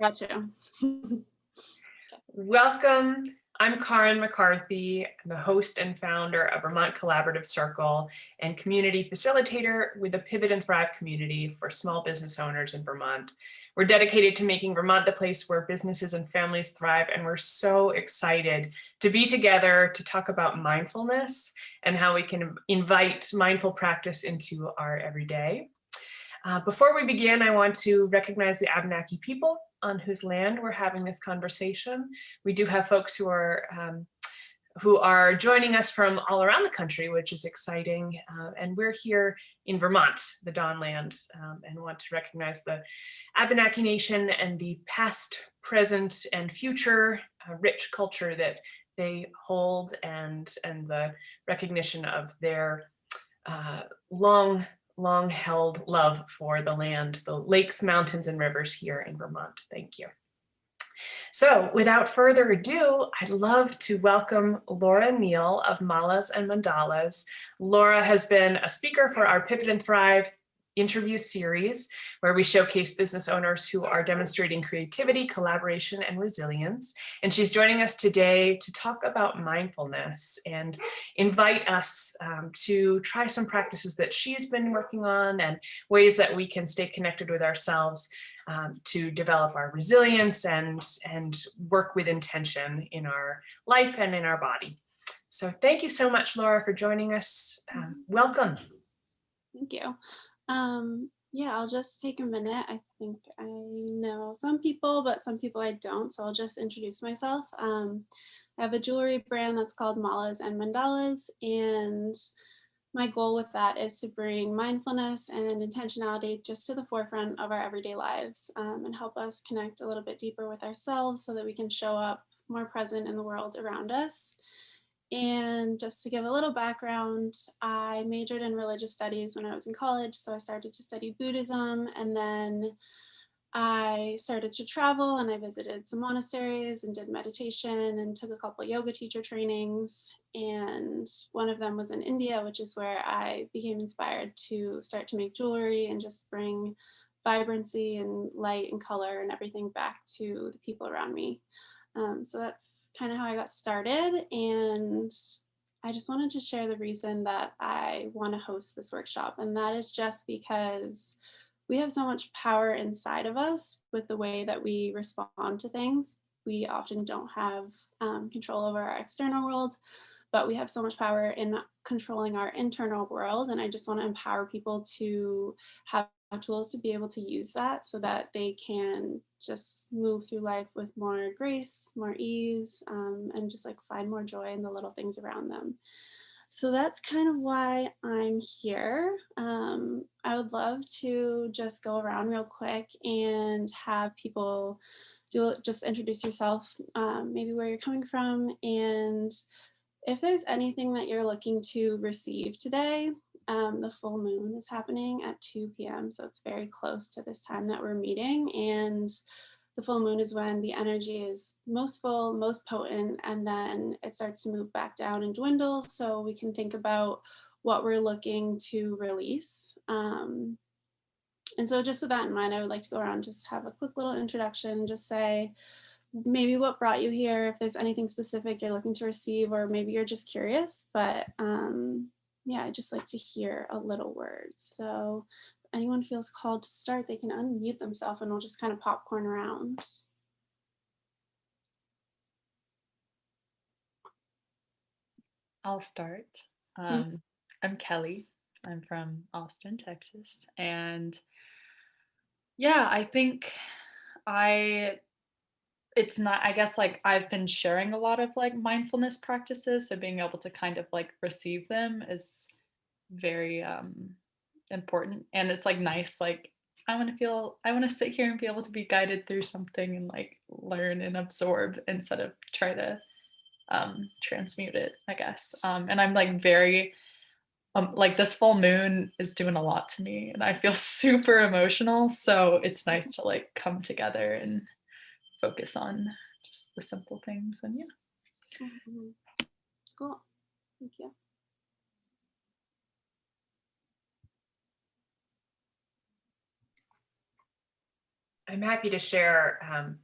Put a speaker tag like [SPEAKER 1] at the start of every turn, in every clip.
[SPEAKER 1] Gotcha.
[SPEAKER 2] Welcome. I'm Karen McCarthy. I'm the host and founder of Vermont Collaborative Circle and community facilitator with the Pivot and Thrive community for small business owners in Vermont. We're dedicated to making Vermont the place where businesses and families thrive, and we're so excited to be together to talk about mindfulness and how we can invite mindful practice into our everyday. Before we begin, I want to recognize the Abenaki people on whose land we're having this conversation. We do have folks who are joining us from all around the country, which is exciting. And we're here in Vermont, the Dawnland, and want to recognize the Abenaki Nation and the past, present, and future rich culture that they hold, and the recognition of their long held love for the land, the lakes, mountains, and rivers here in Vermont. Thank you. So without further ado, I'd love to welcome Laura Neal of Mandalas and Mandalas. Laura has been a speaker for our Pivot and Thrive interview series, where we showcase business owners who are demonstrating creativity, collaboration, and resilience. And she's joining us today to talk about mindfulness and invite us to try some practices that she's been working on and ways that we can stay connected with ourselves to develop our resilience and work with intention in our life and in our body. So thank you so much, Laura, for joining us. Welcome.
[SPEAKER 1] Thank you. Yeah, I'll just take a minute. I think I know some people, but some people I don't. So I'll just introduce myself. I have a jewelry brand that's called Mandalas and Mandalas, and my goal with that is to bring mindfulness and intentionality just to the forefront of our everyday lives, and help us connect a little bit deeper with ourselves so that we can show up more present in the world around us. And just to give a little background, I majored in religious studies when I was in college. So I started to study Buddhism, and then I started to travel, and I visited some monasteries and did meditation and took a couple yoga teacher trainings. And one of them was in India, which is where I became inspired to start to make jewelry and just bring vibrancy and light and color and everything back to the people around me. So that's kind of how I got started. And I just wanted to share the reason that I want to host this workshop. And that is just because we have so much power inside of us with the way that we respond to things. We often don't have control over our external world, but we have so much power in controlling our internal world. And I just want to empower people to have tools to be able to use that so that they can just move through life with more grace, more ease, and just like find more joy in the little things around them. So that's kind of why I'm here. I would love to just go around real quick and have people just introduce yourself, maybe where you're coming from, and if there's anything that you're looking to receive today. The full moon is happening at 2 p.m. So it's very close to this time that we're meeting. And the full moon is when the energy is most full, most potent, and then it starts to move back down and dwindle. So we can think about what we're looking to release. And so just with that in mind, I would like to go around, just have a quick little introduction, just say maybe what brought you here, if there's anything specific you're looking to receive, or maybe you're just curious. But yeah, I just like to hear a little word. So if anyone feels called to start, they can unmute themselves and we'll just kind of popcorn around.
[SPEAKER 3] I'll start. I'm Kelly. I'm from Austin, Texas. And yeah, I think it's not, I guess, like I've been sharing a lot of like mindfulness practices. So being able to kind of like receive them is very important. And it's like nice, like I want to sit here and be able to be guided through something and like learn and absorb instead of try to transmute it, I guess. And I'm like very like this full moon is doing a lot to me and I feel super emotional. So it's nice to like come together and focus on just the simple things. And yeah.
[SPEAKER 1] Cool. Thank you.
[SPEAKER 2] I'm happy to share.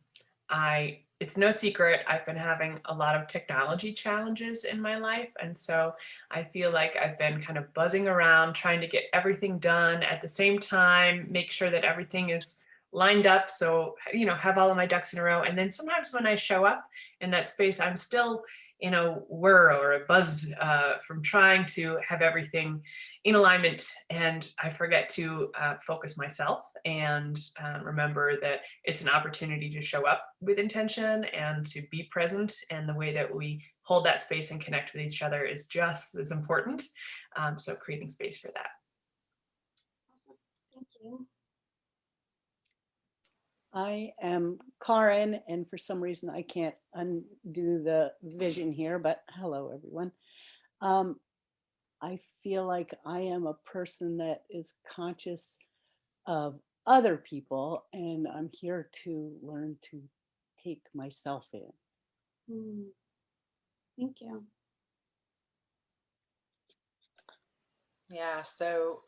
[SPEAKER 2] It's no secret, I've been having a lot of technology challenges in my life. And so I feel like I've been kind of buzzing around trying to get everything done at the same time, make sure that everything is lined up. So, have all of my ducks in a row. And then sometimes when I show up in that space, I'm still in a whir or a buzz from trying to have everything in alignment, and I forget to focus myself and remember that it's an opportunity to show up with intention and to be present. And the way that we hold that space and connect with each other is just as important. So creating space for that.
[SPEAKER 1] Awesome. Thank you.
[SPEAKER 4] I am Karin, and for some reason I can't undo the vision here, but hello, everyone. I feel like I am a person that is conscious of other people, and I'm here to learn to take myself in.
[SPEAKER 1] Thank you.
[SPEAKER 5] Yeah, so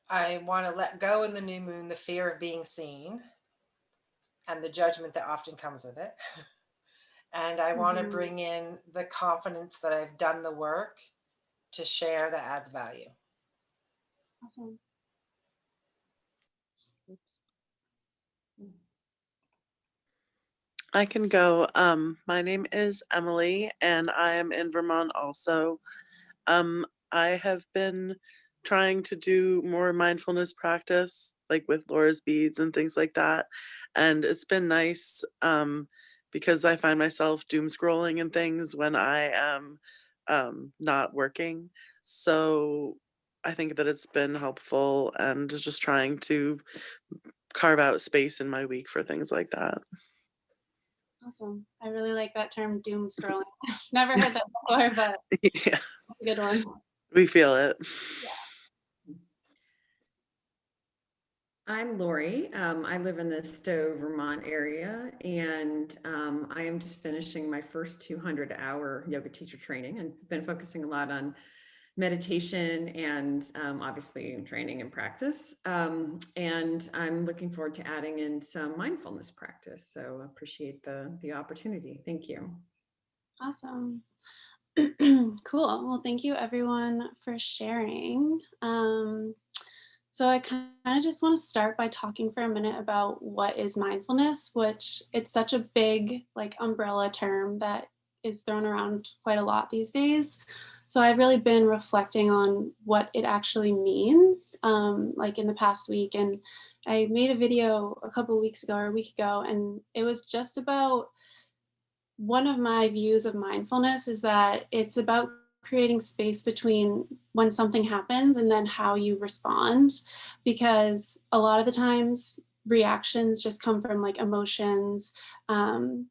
[SPEAKER 5] I want to let go in the new moon the fear of being seen and the judgment that often comes with it. And I want to bring in the confidence that I've done the work to share that adds value.
[SPEAKER 1] Awesome.
[SPEAKER 6] I can go. My name is Emily, and I am in Vermont also. I have been trying to do more mindfulness practice, like with Laura's beads and things like that. And it's been nice because I find myself doom scrolling and things when I am not working. So I think that it's been helpful, and just trying to carve out space in my week for things like that.
[SPEAKER 1] Awesome. I really like that term, doom scrolling. Never heard that before, but
[SPEAKER 6] Yeah,
[SPEAKER 1] that's a good one.
[SPEAKER 6] we feel it.
[SPEAKER 7] I'm Lori. I live in the Stowe, Vermont area, and I am just finishing my first 200-hour yoga teacher training, and been focusing a lot on meditation and obviously training and practice. And I'm looking forward to adding in some mindfulness practice. So appreciate the opportunity. Thank you.
[SPEAKER 1] Awesome. Cool. Well, thank you everyone for sharing. So I kind of just want to start by talking for a minute about what is mindfulness, which it's such a big like umbrella term that is thrown around quite a lot these days. So I've really been reflecting on what it actually means, like in the past week. And I made a video a couple of weeks ago or a week ago, and it was just about one of my views of mindfulness is that it's about creating space between when something happens and then how you respond, because a lot of the times reactions just come from like emotions, and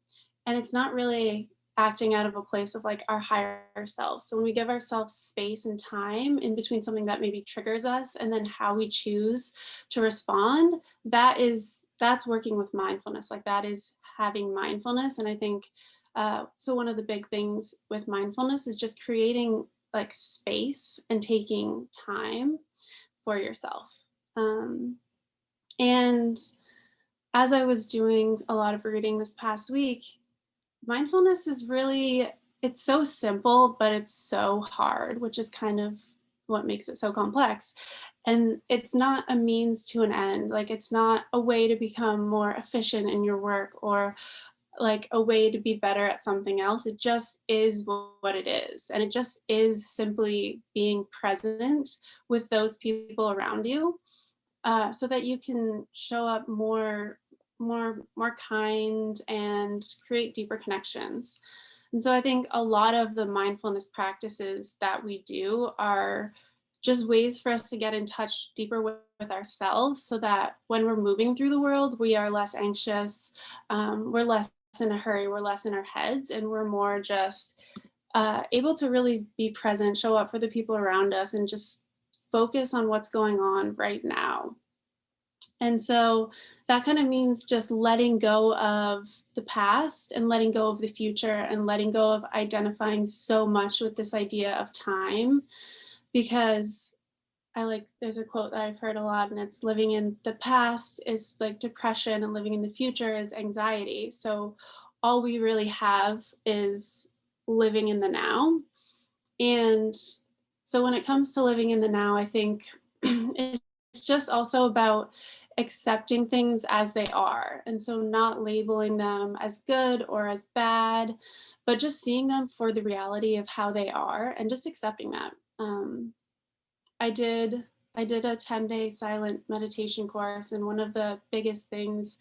[SPEAKER 1] it's not really acting out of a place of like our higher self. So when we give ourselves space and time in between something that maybe triggers us and then how we choose to respond, that's working with mindfulness. Like that is having mindfulness. And I think so one of the big things with mindfulness is just creating like space and taking time for yourself. And as I was doing a lot of reading this past week, mindfulness is really, it's so simple, but it's so hard, which is kind of what makes it so complex. And it's not a means to an end. Like it's not a way to become more efficient in your work or like a way to be better at something else. It just is what it is. And it just is simply being present with those people around you, so that you can show up more kind and create deeper connections. And so I think a lot of the mindfulness practices that we do are just ways for us to get in touch deeper with ourselves, so that when we're moving through the world, we are less anxious, we're less in a hurry, we're less in our heads, and we're more just able to really be present, show up for the people around us, and just focus on what's going on right now. And so that kind of means just letting go of the past and letting go of the future and letting go of identifying so much with this idea of time, because there's a quote that I've heard a lot, and it's living in the past is like depression and living in the future is anxiety. So all we really have is living in the now. And so when it comes to living in the now, I think it's just also about accepting things as they are. And so not labeling them as good or as bad, but just seeing them for the reality of how they are and just accepting that. I did a 10-day silent meditation course, and one of the biggest things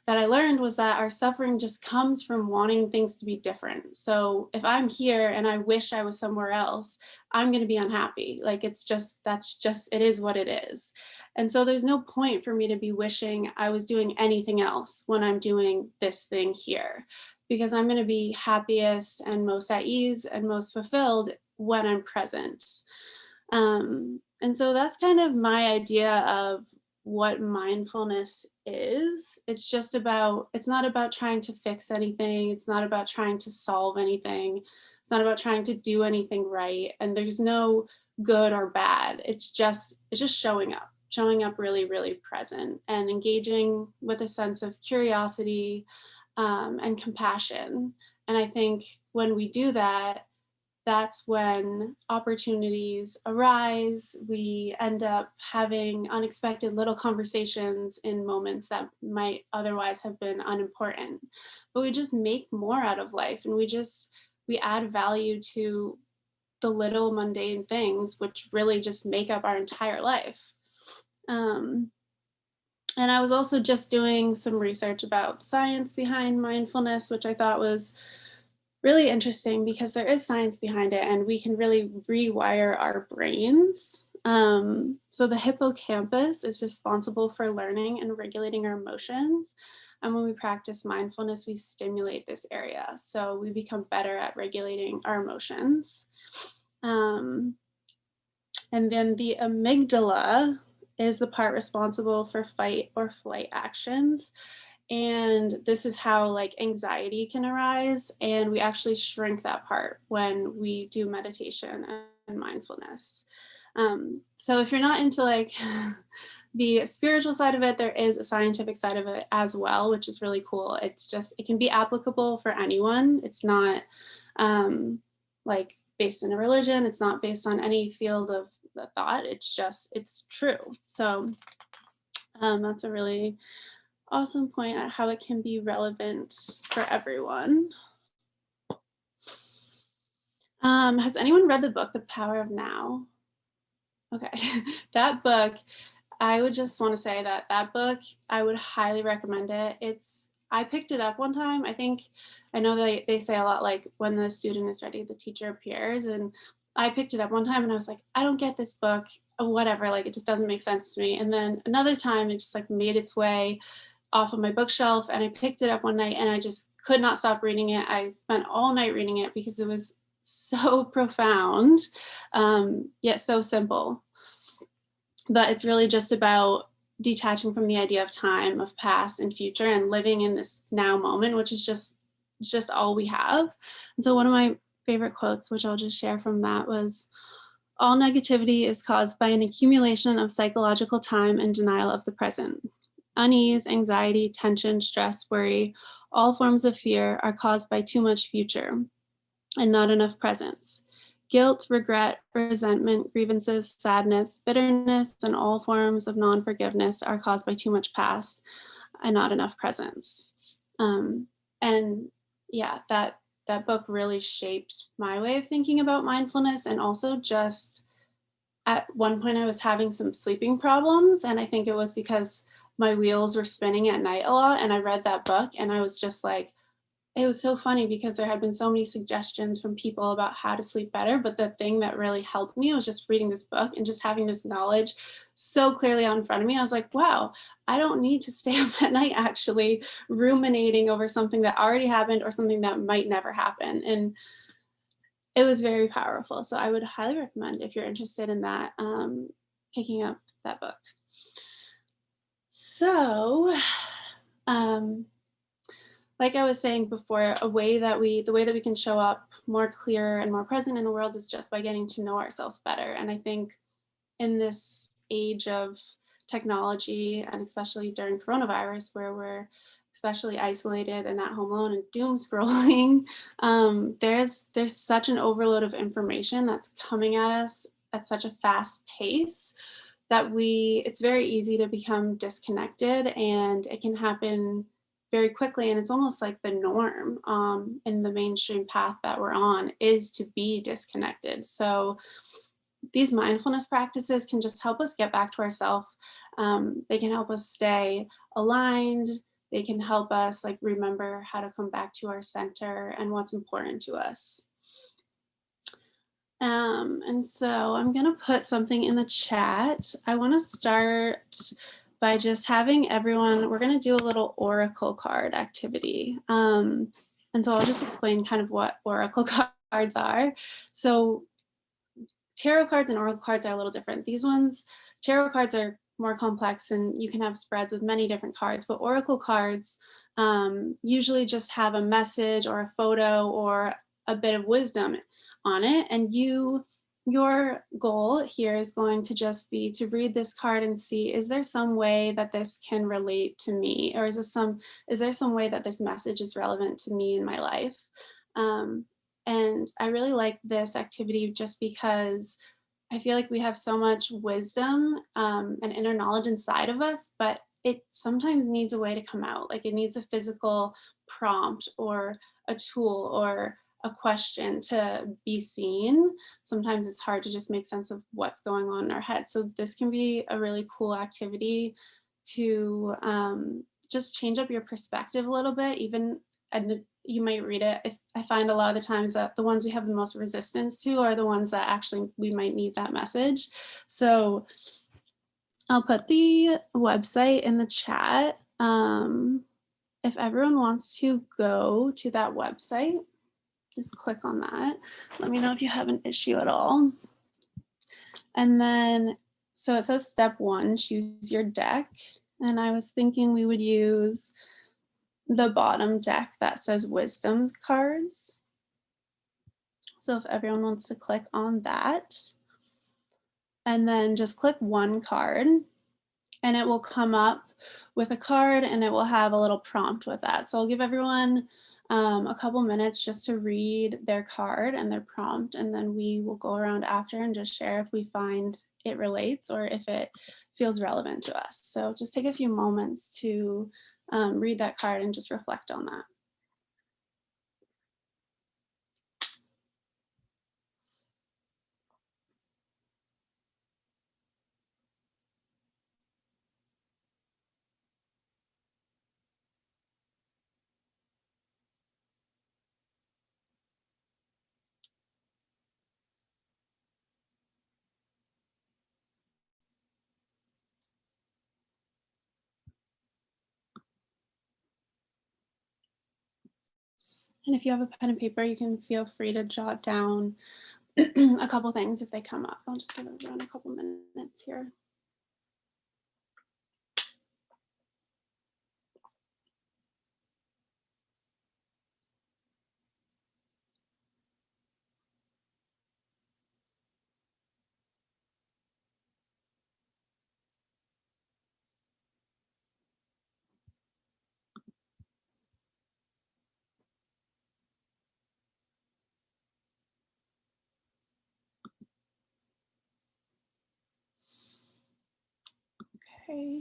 [SPEAKER 1] that I learned was that our suffering just comes from wanting things to be different. So if I'm here and I wish I was somewhere else, I'm going to be unhappy. Like it is what it is. And so there's no point for me to be wishing I was doing anything else when I'm doing this thing here, because I'm going to be happiest and most at ease and most fulfilled when I'm present. And so that's kind of my idea of what mindfulness is. It's not about trying to fix anything. It's not about trying to solve anything. It's not about trying to do anything right. And there's no good or bad. It's just showing up really, really present and engaging with a sense of curiosity and compassion. And I think when we do that, that's when opportunities arise. We end up having unexpected little conversations in moments that might otherwise have been unimportant. But we just make more out of life, and we add value to the little mundane things, which really just make up our entire life. And I was also just doing some research about the science behind mindfulness, which I thought was really interesting because there is science behind it and we can really rewire our brains. So the hippocampus is responsible for learning and regulating our emotions. And when we practice mindfulness, we stimulate this area. So we become better at regulating our emotions. And then the amygdala is the part responsible for fight or flight actions. And this is how like anxiety can arise, and we actually shrink that part when we do meditation and mindfulness. So if you're not into like the spiritual side of it, there is a scientific side of it as well, which is really cool. It can be applicable for anyone. It's not like based in a religion. It's not based on any field of the thought. It's true. So that's a really awesome point at how it can be relevant for everyone. Has anyone read the book, The Power of Now? Okay, that book, I would just want to say that book, I would highly recommend it. I picked it up one time. I know they say a lot like when the student is ready, the teacher appears. And I picked it up one time and I was like, I don't get this book, or whatever, like it just doesn't make sense to me. And then another time it just like made its way off of my bookshelf and I picked it up one night and I just could not stop reading it. I spent all night reading it because it was so profound, yet so simple. But it's really just about detaching from the idea of time, of past and future, and living in this now moment, which is just all we have. And so one of my favorite quotes, which I'll just share from that, was, "All negativity is caused by an accumulation of psychological time and denial of the present. Unease, anxiety, tension, stress, worry, all forms of fear are caused by too much future and not enough presence. Guilt, regret, resentment, grievances, sadness, bitterness, and all forms of non-forgiveness are caused by too much past and not enough presence." And yeah, that book really shaped my way of thinking about mindfulness. And also just at one point I was having some sleeping problems, and I think it was because my wheels were spinning at night a lot. And I read that book and I was just like, it was so funny because there had been so many suggestions from people about how to sleep better. But the thing that really helped me was just reading this book and just having this knowledge so clearly out in front of me. I was like, wow, I don't need to stay up at night actually ruminating over something that already happened or something that might never happen. And it was very powerful. So I would highly recommend, if you're interested in that, picking up that book. So, like I was saying before, the way that we can show up more clear and more present in the world is just by getting to know ourselves better. And I think in this age of technology, and especially during coronavirus, where we're especially isolated and at home alone and doom scrolling, there's such an overload of information that's coming at us at such a fast pace that it's very easy to become disconnected, and it can happen very quickly. And it's almost like the norm in the mainstream path that we're on is to be disconnected. So these mindfulness practices can just help us get back to ourselves. They can help us stay aligned. They can help us like remember how to come back to our center and what's important to us. And so I'm gonna put something in the chat. I wanna start by just having everyone, we're gonna do a little oracle card activity. And so I'll just explain kind of what oracle cards are. So tarot cards and oracle cards are a little different. These ones, tarot cards are more complex and you can have spreads with many different cards, but oracle cards usually just have a message or a photo or a bit of wisdom on it. And your goal here is going to just be to read this card and see, is there some way that this can relate to me? Or is there some way that this message is relevant to me in my life? And I really like this activity just because I feel like we have so much wisdom and inner knowledge inside of us, but it sometimes needs a way to come out. Like it needs a physical prompt or a tool or a question to be seen. Sometimes it's hard to just make sense of what's going on in our head. So this can be a really cool activity to just change up your perspective a little bit, even, and you might read it. I find a lot of the times that the ones we have the most resistance to are the ones that actually we might need that message. So I'll put the website in the chat. If everyone wants to go to that website, just click on that. Let me know if you have an issue at all. And then, so it says step 1, choose your deck. And I was thinking we would use the bottom deck that says wisdom cards. So if everyone wants to click on that, and then just click one card, and it will come up with a card and it will have a little prompt with that. So I'll give everyone a couple minutes just to read their card and their prompt, and then we will go around after and just share if we find it relates or if it feels relevant to us. So just take a few moments to read that card and just reflect on that. And if you have a pen and paper, you can feel free to jot down a couple things if they come up. I'll just give everyone a couple minutes here. Okay.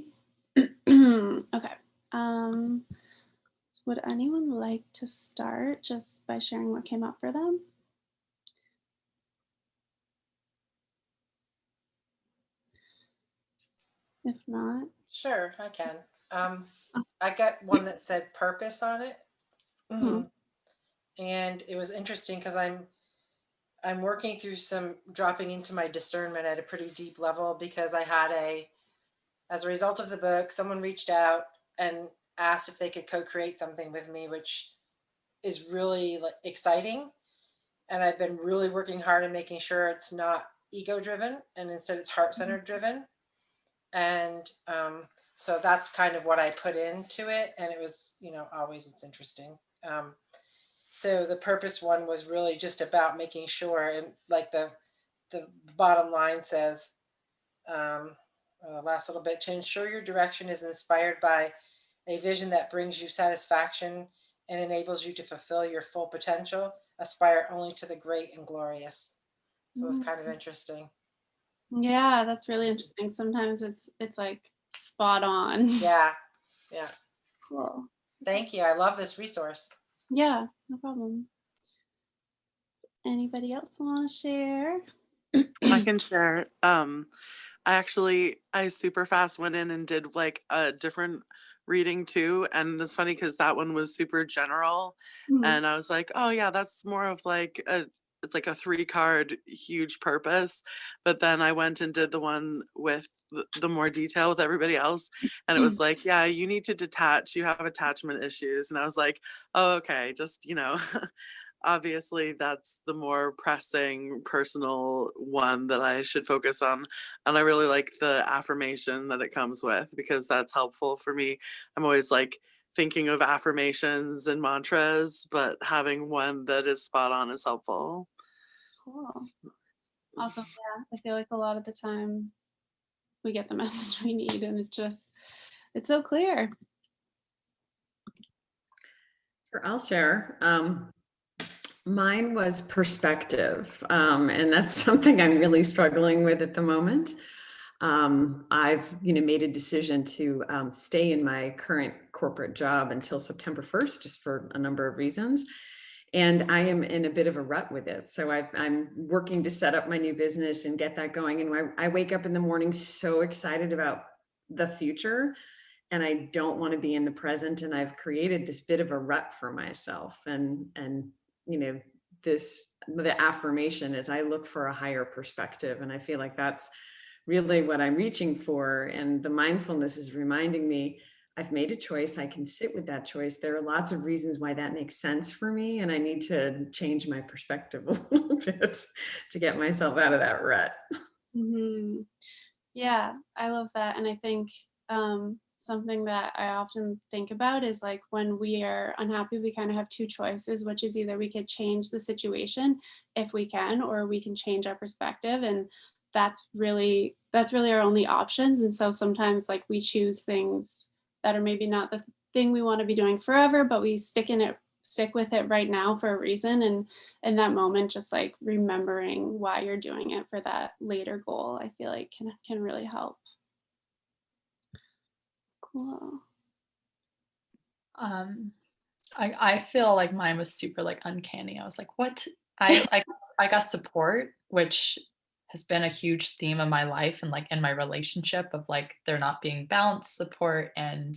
[SPEAKER 1] Okay. Would anyone like to start just by sharing what came up for them? If not,
[SPEAKER 5] Sure, I can. I got one that said purpose on it. And it was interesting because I'm working through some dropping into my discernment at a pretty deep level, because I had as a result of the book, someone reached out and asked if they could co-create something with me, which is really exciting. And I've been really working hard at making sure it's not ego driven and instead it's heart centered driven. And so that's kind of what I put into it. And it was, always it's interesting. So the purpose one was really just about making sure, and like the bottom line says, Last little bit, to ensure your direction is inspired by a vision that brings you satisfaction and enables you to fulfill your full potential, aspire only to the great and glorious. So it's
[SPEAKER 1] Mm.
[SPEAKER 5] kind of interesting.
[SPEAKER 1] Yeah, that's really interesting. Sometimes it's like spot on.
[SPEAKER 5] Yeah. Yeah.
[SPEAKER 1] Cool.
[SPEAKER 5] Thank you. I love this resource.
[SPEAKER 1] Yeah, no problem. Anybody else want to share?
[SPEAKER 6] I can share. I super fast went in and did like a different reading too. And it's funny because that one was super general.
[SPEAKER 1] Mhm.
[SPEAKER 6] And I was like, oh yeah, that's more of like it's like a 3 card huge purpose. But then I went and did the one with the more detail with everybody else. And it was like, yeah, you need to detach, you have attachment issues. And I was like, oh, okay, just, obviously that's the more pressing personal one that I should focus on. And I really like the affirmation that it comes with because that's helpful for me. I'm always like thinking of affirmations and mantras, but having one that is spot on is helpful.
[SPEAKER 1] Cool. Awesome. Yeah, I feel like a lot of the time we get the message we need, and it's so clear.
[SPEAKER 7] Sure, I'll share. Mine was perspective, and that's something I'm really struggling with at the moment. I've made a decision to stay in my current corporate job until September 1st, just for a number of reasons. And I am in a bit of a rut with it. So I'm working to set up my new business and get that going. And I wake up in the morning so excited about the future, and I don't want to be in the present. And I've created this bit of a rut for myself. And the affirmation is I look for a higher perspective. And I feel like that's really what I'm reaching for. And the mindfulness is reminding me I've made a choice. I can sit with that choice. There are lots of reasons why that makes sense for me. And I need to change my perspective a little bit to get myself out of that rut.
[SPEAKER 1] Hmm. Yeah, I love that. And I think something that I often think about is like when we are unhappy, we kind of have two choices, which is either we could change the situation if we can, or we can change our perspective. And that's really our only options. And so sometimes like we choose things that are maybe not the thing we want to be doing forever, but we stick with it right now for a reason. And in that moment, just like remembering why you're doing it for that later goal, I feel like can really help. Cool.
[SPEAKER 3] Um, I feel like mine was super like uncanny. I was like, what? I got support, which has been a huge theme of my life and like in my relationship of like there not being balanced support. And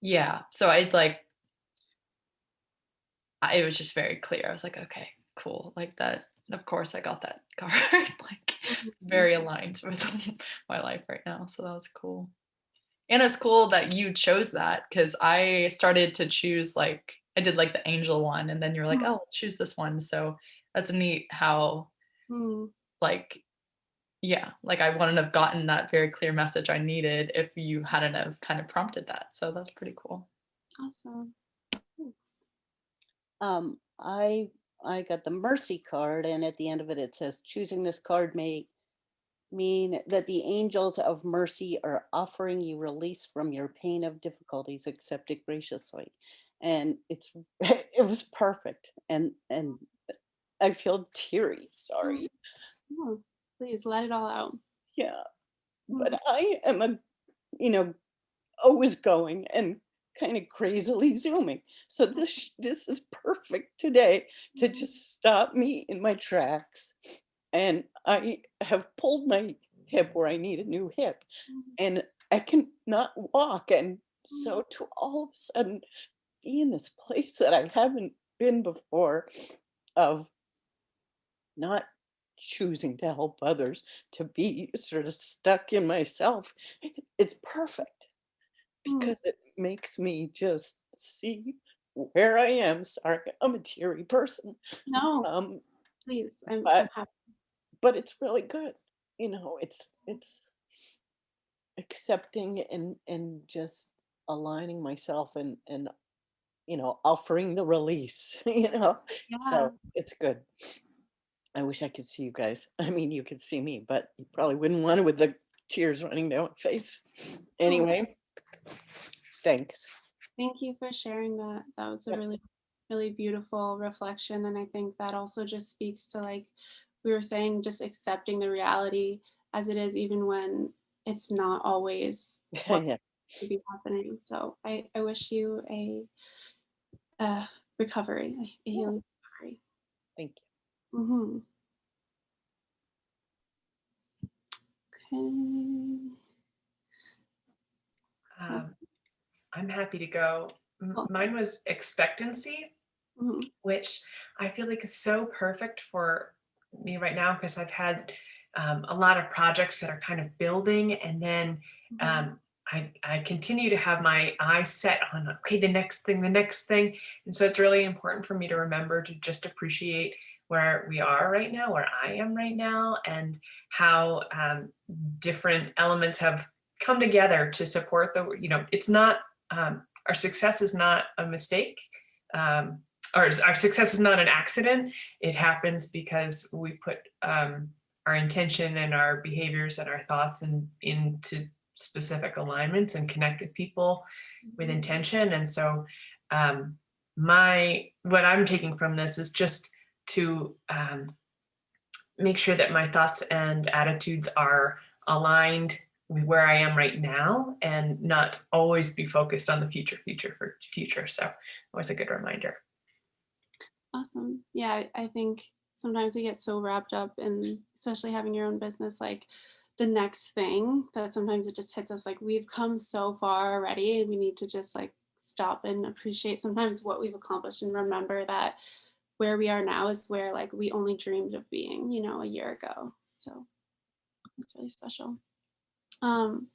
[SPEAKER 3] yeah, so it was just very clear. I was like, okay, cool. Like that, of course I got that card. Like it's
[SPEAKER 1] Mhm.
[SPEAKER 3] very aligned with my life right now. So that was cool. And it's cool that you chose that because I started to choose like I did like the angel one and then you're like, oh, choose this one. So that's neat how
[SPEAKER 1] Mhm.
[SPEAKER 3] like yeah, like I wouldn't have gotten that very clear message I needed if you hadn't have kind of prompted that. So that's pretty cool.
[SPEAKER 1] Awesome. Thanks.
[SPEAKER 4] I got the mercy card, and at the end of it, it says, choosing this card may mean that the angels of mercy are offering you release from your pain of difficulties. Accept it graciously. And it's it was perfect. And I feel teary.
[SPEAKER 1] Mm.
[SPEAKER 4] Sorry.
[SPEAKER 1] Oh, please let it all out.
[SPEAKER 4] Yeah.
[SPEAKER 1] Mm.
[SPEAKER 4] But I am you know, always going and kind of crazily zooming. So this is perfect today to just stop me in my tracks. And I have pulled my hip where I need a new hip, and I can not walk. And so to all of a sudden be in this place that I haven't been before, of not choosing to help others, to be sort of stuck in myself, it's perfect
[SPEAKER 1] Mm.
[SPEAKER 4] because it makes me just see where I am. Sorry, I'm a teary person.
[SPEAKER 1] No,
[SPEAKER 4] Um,
[SPEAKER 1] please. I'm
[SPEAKER 4] but
[SPEAKER 1] happy.
[SPEAKER 4] but it's really good. It's accepting and just aligning myself and offering the release.
[SPEAKER 1] Yeah.
[SPEAKER 4] So it's good. I wish I could see you guys. I mean, you could see me, but you probably wouldn't want to with the tears running down my face. Anyway, thanks.
[SPEAKER 1] Thank you for sharing that. That was a
[SPEAKER 4] Yep.
[SPEAKER 1] really, really beautiful reflection. And I think that also just speaks to, like we were saying, just accepting the reality as it is, even when it's not always what
[SPEAKER 4] Yeah,
[SPEAKER 1] to be happening. So I wish you recovery, a
[SPEAKER 4] yeah,
[SPEAKER 1] healing recovery.
[SPEAKER 4] thank
[SPEAKER 1] Hmm. Okay.
[SPEAKER 2] Um, I'm happy to go.
[SPEAKER 1] Cool.
[SPEAKER 2] Mine was expectancy,
[SPEAKER 1] Mhm.
[SPEAKER 2] which I feel like is so perfect for me right now because I've had a lot of projects that are kind of building, and then
[SPEAKER 1] Mhm.
[SPEAKER 2] I continue to have my eyes set on, okay, the next thing. And so it's really important for me to remember to just appreciate where we are right now, where I am right now, and how different elements have come together to support it's not, our success is not a mistake. Our success is not an accident. It happens because we put our intention and our behaviors and our thoughts into specific alignments and connect with people with intention. And so what I'm taking from this is just to make sure that my thoughts and attitudes are aligned with where I am right now and not always be focused on the future. So always a good reminder.
[SPEAKER 1] Awesome. Yeah, I think sometimes we get so wrapped up in, especially having your own business, like the next thing, that sometimes it just hits us like we've come so far already. We need to just like stop and appreciate sometimes what we've accomplished and remember that where we are now is where like we only dreamed of being, a year ago. So it's really special. Um,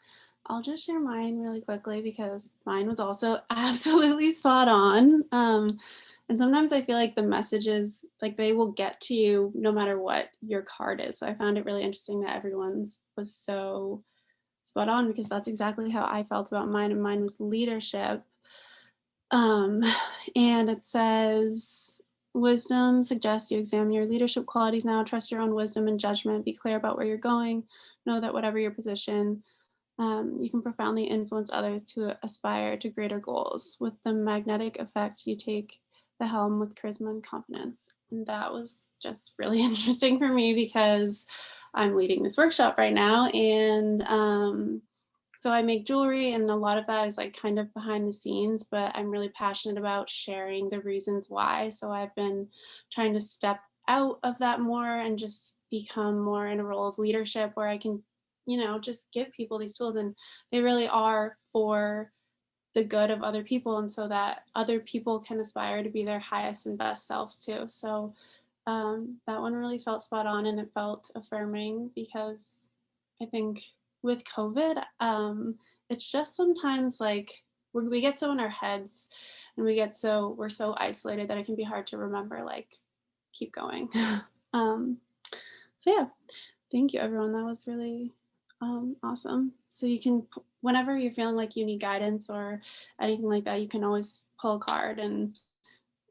[SPEAKER 1] I'll just share mine really quickly because mine was also absolutely spot on. And sometimes I feel like the messages, like they will get to you no matter what your card is. So I found it really interesting that everyone's was so spot on because that's exactly how I felt about mine. And mine was leadership. Um, and it says, wisdom suggests you examine your leadership qualities now, trust your own wisdom and judgment, be clear about where you're going, know that whatever your position, you can profoundly influence others to aspire to greater goals. With the magnetic effect, you take the helm with charisma and confidence. And that was just really interesting for me because I'm leading this workshop right now. And so I make jewelry, and a lot of that is like kind of behind the scenes, but I'm really passionate about sharing the reasons why. So I've been trying to step out of that more and just become more in a role of leadership where I can just give people these tools, and they really are for the good of other people, and so that other people can aspire to be their highest and best selves too. So that one really felt spot on, and it felt affirming because I think with COVID, it's just sometimes like we get so in our heads and we're so isolated that it can be hard to remember, like, keep going. um, so yeah, thank you, everyone. That was really awesome. So you can, whenever you're feeling like you need guidance or anything like that, you can always pull a card. And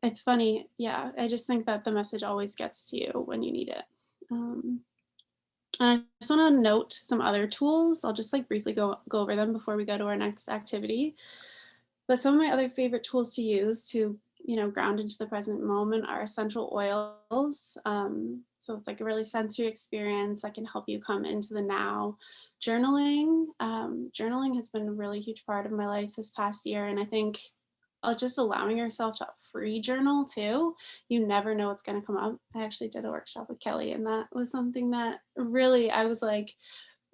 [SPEAKER 1] it's funny. Yeah, I just think that the message always gets to you when you need it. And I just want to note some other tools. I'll just like briefly go over them before we go to our next activity. But some of my other favorite tools to use to, ground into the present moment are essential oils. So it's like a really sensory experience that can help you come into the now. Journaling. Journaling has been a really huge part of my life this past year. And I think just allowing yourself to free journal too. You never know what's going to come up. I actually did a workshop with Kelly, and that was something that really, I was like,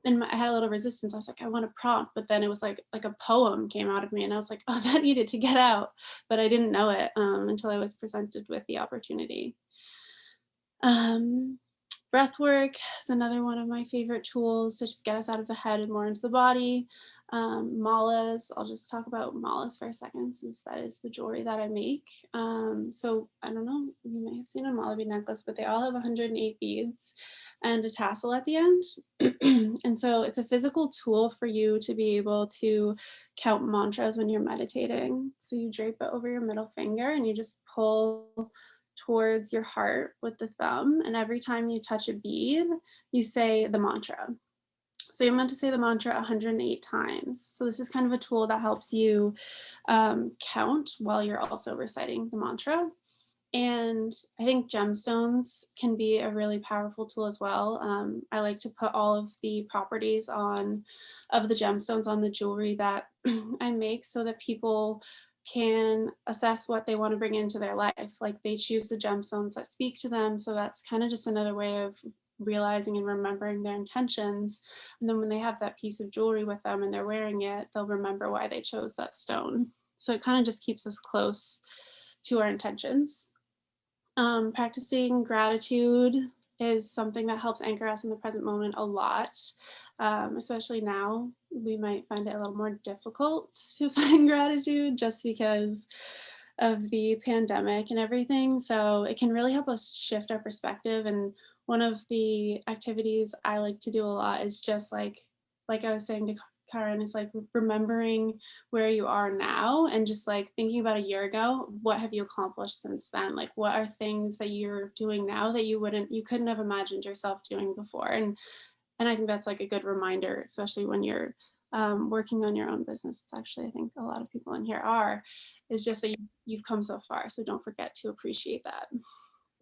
[SPEAKER 1] I had a little resistance. I was like, I want a prompt, but then it was like a poem came out of me, and I was like, oh, that needed to get out, but I didn't know it until I was presented with the opportunity. Breath work is another one of my favorite tools to just get us out of the head and more into the body. Malas, I'll just talk about malas for a second since that is the jewelry that I make. So I don't know, you may have seen a mala bead necklace, but they all have 108 beads and a tassel at the end. And so it's a physical tool for you to be able to count mantras when you're meditating. So you drape it over your middle finger and you just pull towards your heart with the thumb, and every time you touch a bead, you say the mantra. So you're meant to say the mantra 108 times. So this is kind of a tool that helps you count while you're also reciting the mantra. And I think gemstones can be a really powerful tool as well. I like to put all of the properties of the gemstones on the jewelry that I make so that people can assess what they want to bring into their life. Like they choose the gemstones that speak to them. So that's kind of just another way of realizing and remembering their intentions. And then when they have that piece of jewelry with them and they're wearing it, they'll remember why they chose that stone. So it kind of just keeps us close to our intentions. Practicing gratitude is something that helps anchor us in the present moment a lot, especially now. We might find it a little more difficult to find gratitude just because of the pandemic and everything. So it can really help us shift our perspective. And one of the activities I like to do a lot is just like I was saying to Karen, is like remembering where you are now and just like thinking about a year ago, what have you accomplished since then? Like what are things that you're doing now that you couldn't have imagined yourself doing before? And I think that's like a good reminder, especially when you're working on your own business. It's actually, I think a lot of people in here is just that you've come so far. So don't forget to appreciate that.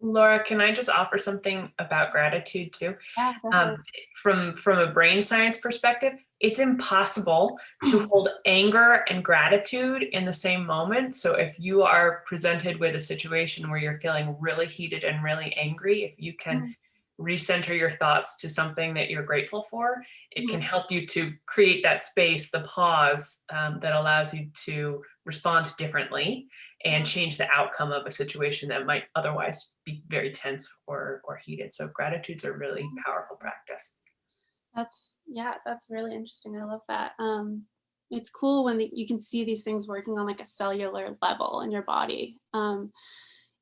[SPEAKER 2] Laura, can I just offer something about gratitude too?
[SPEAKER 1] Yeah,
[SPEAKER 2] from a brain science perspective, it's impossible to hold anger and gratitude in the same moment. So if you are presented with a situation where you're feeling really heated and really angry, if you can recenter your thoughts to something that you're grateful for, it can help you to create that space, the pause that allows you to respond differently and change the outcome of a situation that might otherwise be very tense or heated. So gratitude's a really powerful practice.
[SPEAKER 1] That's really interesting. I love that. It's cool when you can see these things working on like a cellular level in your body.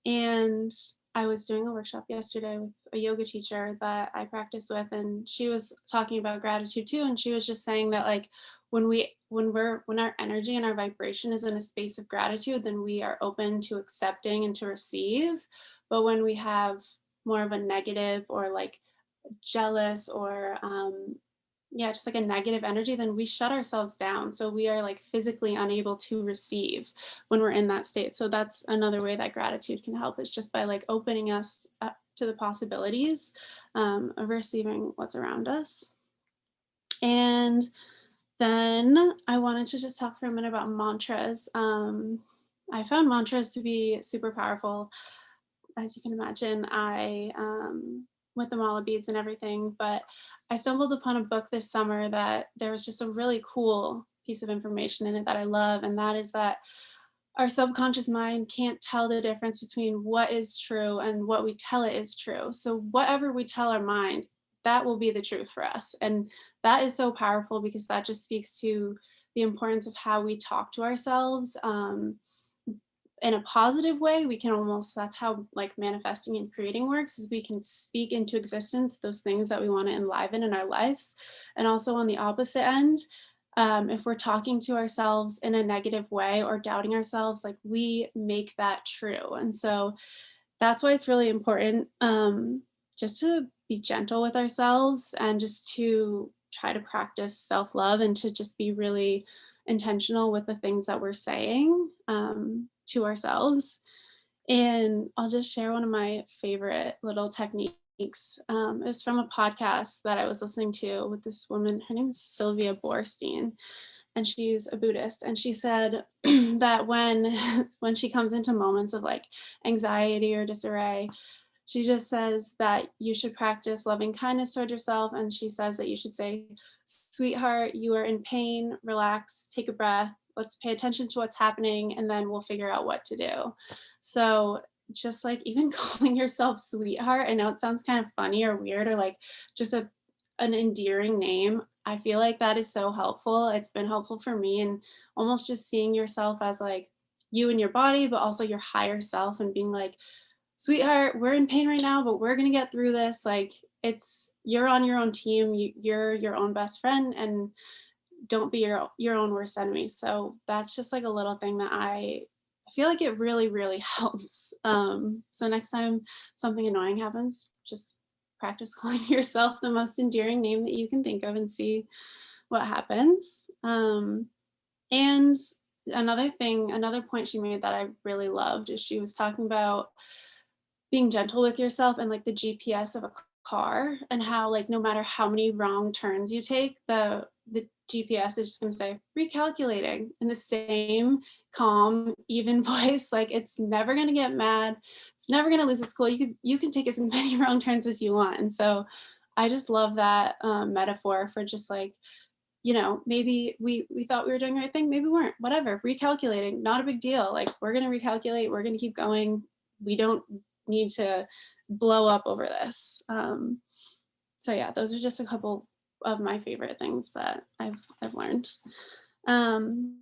[SPEAKER 1] And I was doing a workshop yesterday with a yoga teacher that I practice with, and she was talking about gratitude too. And she was just saying that like when our energy and our vibration is in a space of gratitude, then we are open to accepting and to receive. But when we have more of a negative or like jealous or just like a negative energy, then we shut ourselves down. So we are like physically unable to receive when we're in that state. So that's another way that gratitude can help, is just by like opening us up to the possibilities of receiving what's around us. And then I wanted to just talk for a minute about mantras. I found mantras to be super powerful. As you can imagine, I with the mala beads and everything, but I stumbled upon a book this summer that there was just a really cool piece of information in it that I love, and that is that our subconscious mind can't tell the difference between what is true and what we tell it is true. So whatever we tell our mind, that will be the truth for us. And that is so powerful because that just speaks to the importance of how we talk to ourselves. In a positive way, we can almost, that's how like manifesting and creating works, is we can speak into existence those things that we want to enliven in our lives. And also on the opposite end, if we're talking to ourselves in a negative way or doubting ourselves, like we make that true. And so that's why it's really important just to be gentle with ourselves and just to try to practice self-love and to just be really intentional with the things that we're saying to ourselves. And I'll just share one of my favorite little techniques. It's from a podcast that I was listening to with this woman. Her name is Sylvia Borstein, and she's a Buddhist. And she said that when she comes into moments of like anxiety or disarray, she just says that you should practice loving kindness toward yourself. And she says that you should say, "Sweetheart, you are in pain, relax, take a breath, let's pay attention to what's happening, and then we'll figure out what to do." So just like even calling yourself sweetheart, I know it sounds kind of funny or weird or like just an endearing name. I feel like that is so helpful. It's been helpful for me, and almost just seeing yourself as like you and your body, but also your higher self, and being like, "Sweetheart, we're in pain right now, but we're going to get through this." Like you're on your own team. You're your own best friend, and don't be your own worst enemy. So that's just like a little thing that I I feel like it really, really helps. So next time something annoying happens, just practice calling yourself the most endearing name that you can think of and see what happens. And another point she made that I really loved is she was talking about being gentle with yourself and like the GPS of a car, and how like no matter how many wrong turns you take, the GPS is just going to say recalculating in the same calm, even voice. Like it's never going to get mad. It's never going to lose its cool. You can take as many wrong turns as you want. And so I just love that metaphor for just like, maybe we thought we were doing the right thing, maybe we weren't, whatever, recalculating, not a big deal. Like we're going to recalculate, we're going to keep going. We don't need to blow up over this. So yeah, those are just a couple of my favorite things that I've learned. And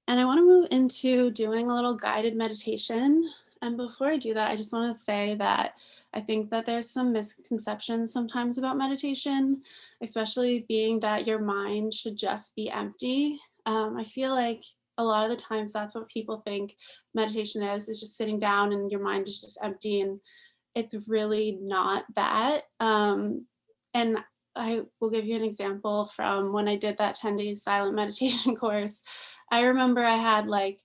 [SPEAKER 1] I want to move into doing a little guided meditation. And before I do that, I just want to say that I think that there's some misconceptions sometimes about meditation, especially being that your mind should just be empty. I feel like a lot of the times that's what people think meditation is just sitting down and your mind is just empty, and it's really not that. And I will give you an example from when I did that 10-day silent meditation course. I remember I had like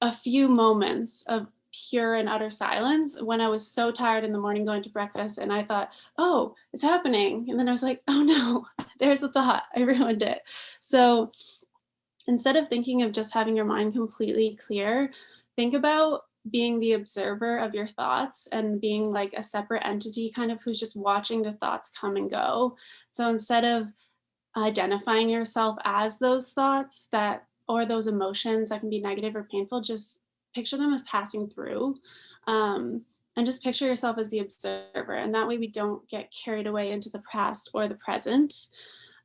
[SPEAKER 1] a few moments of pure and utter silence when I was so tired in the morning going to breakfast, and I thought, oh, it's happening. And then I was like, oh no, there's a thought, I ruined it. So instead of thinking of just having your mind completely clear, think about being the observer of your thoughts and being like a separate entity kind of who's just watching the thoughts come and go. So instead of identifying yourself as those thoughts or those emotions that can be negative or painful, just picture them as passing through. And just picture yourself as the observer. And that way we don't get carried away into the past or the present.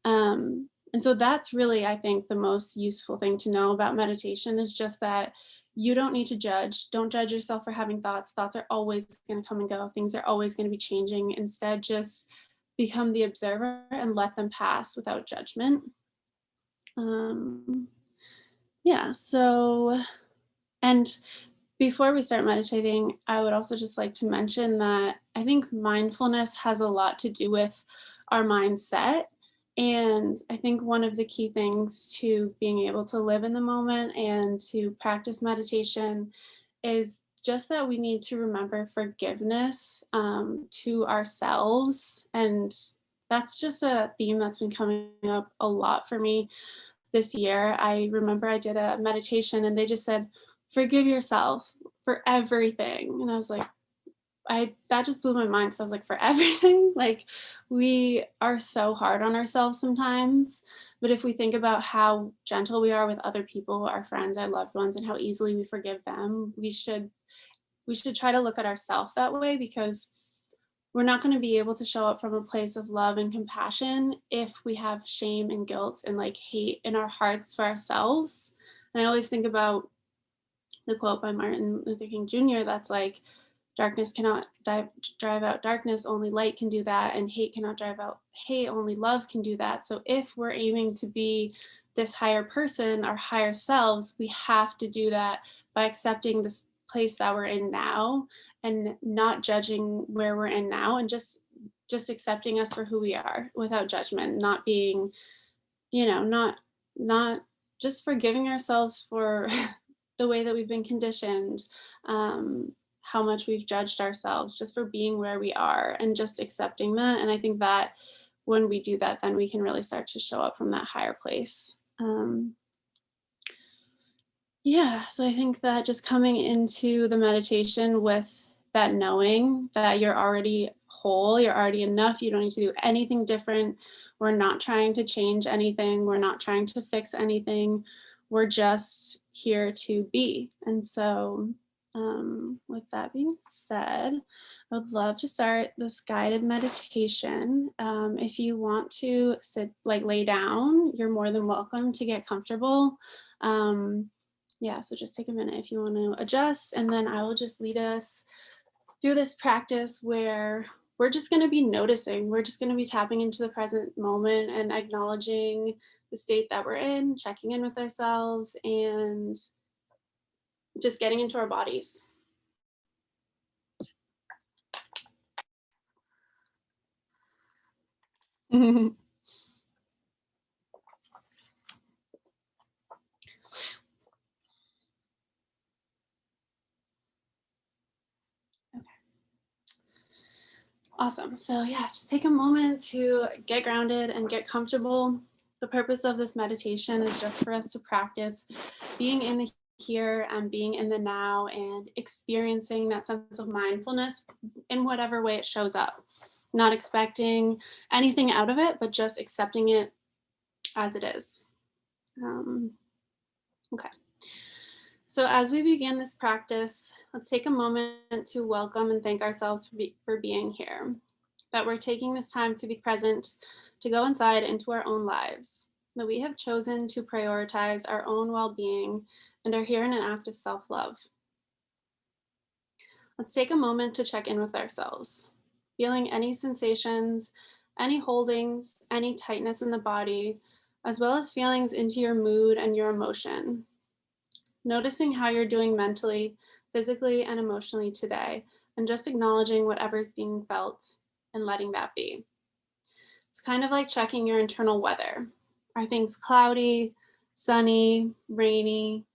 [SPEAKER 1] And so that's really, I think, the most useful thing to know about meditation is just that you don't need to judge. Don't judge yourself for having thoughts. Thoughts are always going to come and go. Things are always going to be changing. Instead, just become the observer and let them pass without judgment. Yeah, so, and before we start meditating, I would also just like to mention that I think mindfulness has a lot to do with our mindset. And I think one of the key things to being able to live in the moment and to practice meditation is just that we need to remember forgiveness to ourselves. And that's just a theme that's been coming up a lot for me this year. I remember I did a meditation and they just said, forgive yourself for everything. And I was like, that just blew my mind, because I was like, for everything? Like, we are so hard on ourselves sometimes. But if we think about how gentle we are with other people, our friends, our loved ones, and how easily we forgive them, we should try to look at ourselves that way, because we're not going to be able to show up from a place of love and compassion if we have shame and guilt and like hate in our hearts for ourselves. And I always think about the quote by Martin Luther King Jr. that's like, darkness cannot drive out darkness, only light can do that, and hate cannot drive out hate, only love can do that. So if we're aiming to be this higher person, our higher selves, we have to do that by accepting this place that we're in now and not judging where we're in now, and just accepting us for who we are without judgment, not being, not just forgiving ourselves for the way that we've been conditioned, how much we've judged ourselves just for being where we are, and just accepting that. And I think that when we do that, then we can really start to show up from that higher place. Yeah, so I think that just coming into the meditation with that knowing that you're already whole, you're already enough, you don't need to do anything different. We're not trying to change anything. We're not trying to fix anything. We're just here to be. And so with that being said, I would love to start this guided meditation. If you want to lay down, you're more than welcome to get comfortable. Yeah, so just take a minute if you want to adjust, and then I will just lead us through this practice where we're just going to be noticing. We're just going to be tapping into the present moment and acknowledging the state that we're in, checking in with ourselves, and just getting into our bodies. Awesome. So yeah, just take a moment to get grounded and get comfortable. The purpose of this meditation is just for us to practice being in the here and being in the now and experiencing that sense of mindfulness in whatever way it shows up. Not expecting anything out of it, but just accepting it as it is. Okay. So as we begin this practice, let's take a moment to welcome and thank ourselves for being here, that we're taking this time to be present, to go inside into our own lives, that we have chosen to prioritize our own well-being and are here in an act of self-love. Let's take a moment to check in with ourselves, feeling any sensations, any holdings, any tightness in the body, as well as feelings into your mood and your emotion. Noticing how you're doing mentally, physically, and emotionally today, and just acknowledging whatever is being felt and letting that be. It's kind of like checking your internal weather. Are things cloudy, sunny, rainy?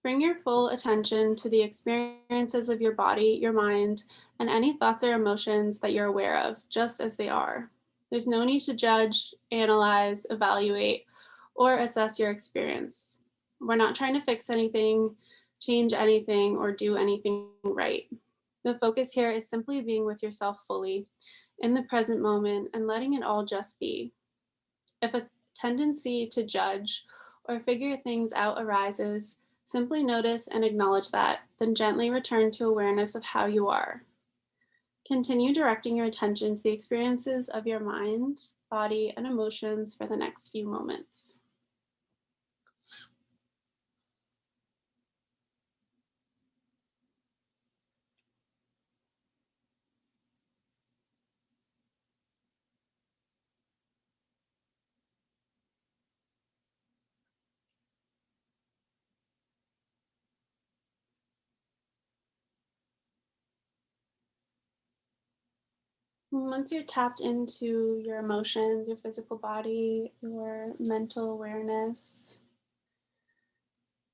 [SPEAKER 1] Bring your full attention to the experiences of your body, your mind, and any thoughts or emotions that you're aware of, just as they are. There's no need to judge, analyze, evaluate, or assess your experience. We're not trying to fix anything, change anything, or do anything right. The focus here is simply being with yourself fully in the present moment and letting it all just be. If a tendency to judge or figure things out arises, simply notice and acknowledge that, then gently return to awareness of how you are. Continue directing your attention to the experiences of your mind, body, and emotions for the next few moments. Once you're tapped into your emotions, your physical body, your mental awareness,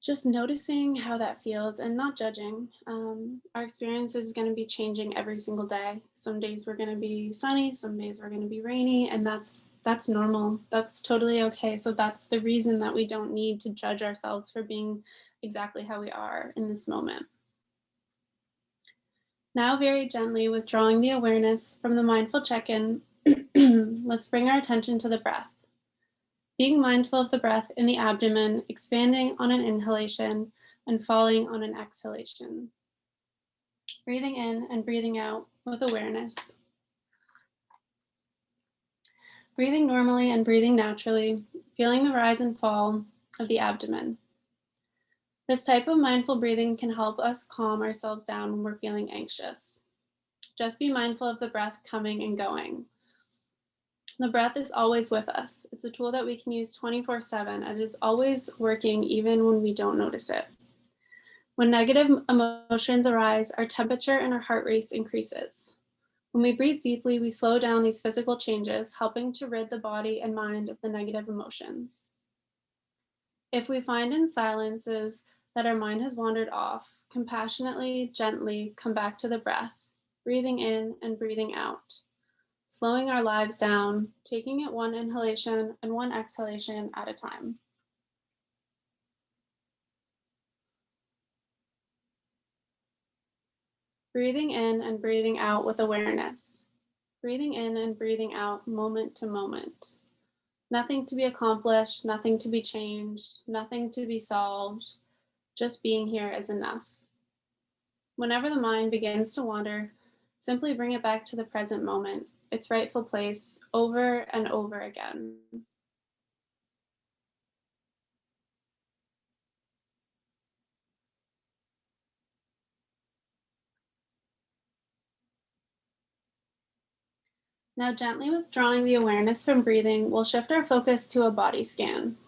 [SPEAKER 1] just noticing how that feels and not judging. Our experience is going to be changing every single day. Some days we're going to be sunny, some days we're going to be rainy, and that's normal. That's totally okay. So that's the reason that we don't need to judge ourselves for being exactly how we are in this moment. Now, very gently withdrawing the awareness from the mindful check-in, let's bring our attention to the breath. Being mindful of the breath in the abdomen, expanding on an inhalation and falling on an exhalation. Breathing in and breathing out with awareness. Breathing normally and breathing naturally, feeling the rise and fall of the abdomen. This type of mindful breathing can help us calm ourselves down when we're feeling anxious. Just be mindful of the breath coming and going. The breath is always with us. It's a tool that we can use 24/7 and it is always working even when we don't notice it. When negative emotions arise, our temperature and our heart rate increases. When we breathe deeply, we slow down these physical changes, helping to rid the body and mind of the negative emotions. If we find in silences that our mind has wandered off, compassionately, gently come back to the breath, breathing in and breathing out, slowing our lives down, taking it one inhalation and one exhalation at a time. Breathing in and breathing out with awareness. Breathing in and breathing out moment to moment. Nothing to be accomplished, nothing to be changed, nothing to be solved. Just being here is enough. Whenever the mind begins to wander, simply bring it back to the present moment, its rightful place, over and over again. Now, gently withdrawing the awareness from breathing, we'll shift our focus to a body scan.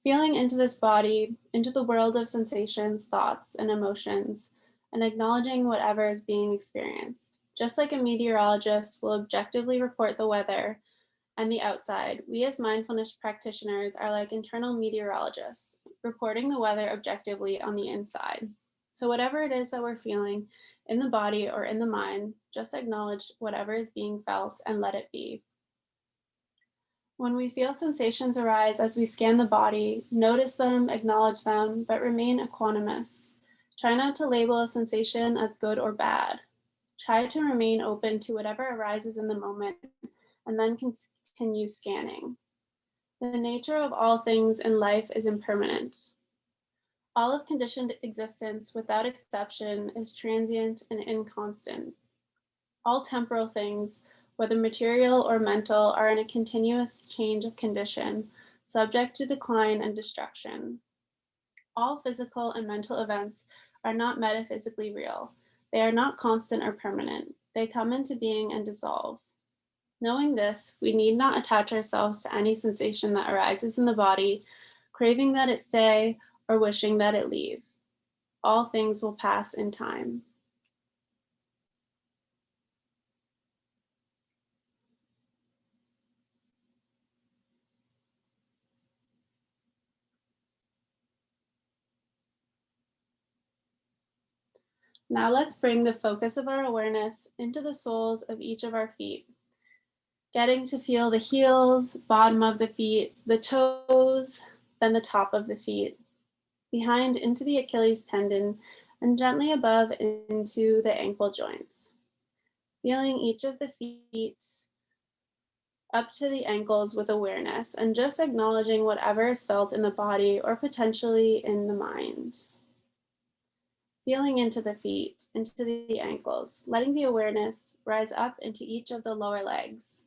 [SPEAKER 1] Feeling into this body, into the world of sensations, thoughts, and emotions, and acknowledging whatever is being experienced. Just like a meteorologist will objectively report the weather and the outside, we as mindfulness practitioners are like internal meteorologists, reporting the weather objectively on the inside. So whatever it is that we're feeling in the body or in the mind, just acknowledge whatever is being felt and let it be. When we feel sensations arise as we scan the body, notice them, acknowledge them, but remain equanimous. Try not to label a sensation as good or bad. Try to remain open to whatever arises in the moment and then continue scanning. The nature of all things in life is impermanent. All of conditioned existence, without exception, is transient and inconstant. All temporal things, whether material or mental, are in a continuous change of condition, subject to decline and destruction. All physical and mental events are not metaphysically real. They are not constant or permanent. They come into being and dissolve. Knowing this, we need not attach ourselves to any sensation that arises in the body, craving that it stay or wishing that it leave. All things will pass in time. Now let's bring the focus of our awareness into the soles of each of our feet, getting to feel the heels, bottom of the feet, the toes, then the top of the feet, behind into the Achilles tendon, and gently above into the ankle joints. Feeling each of the feet up to the ankles with awareness and just acknowledging whatever is felt in the body or potentially in the mind. Feeling into the feet, into the ankles, letting the awareness rise up into each of the lower legs,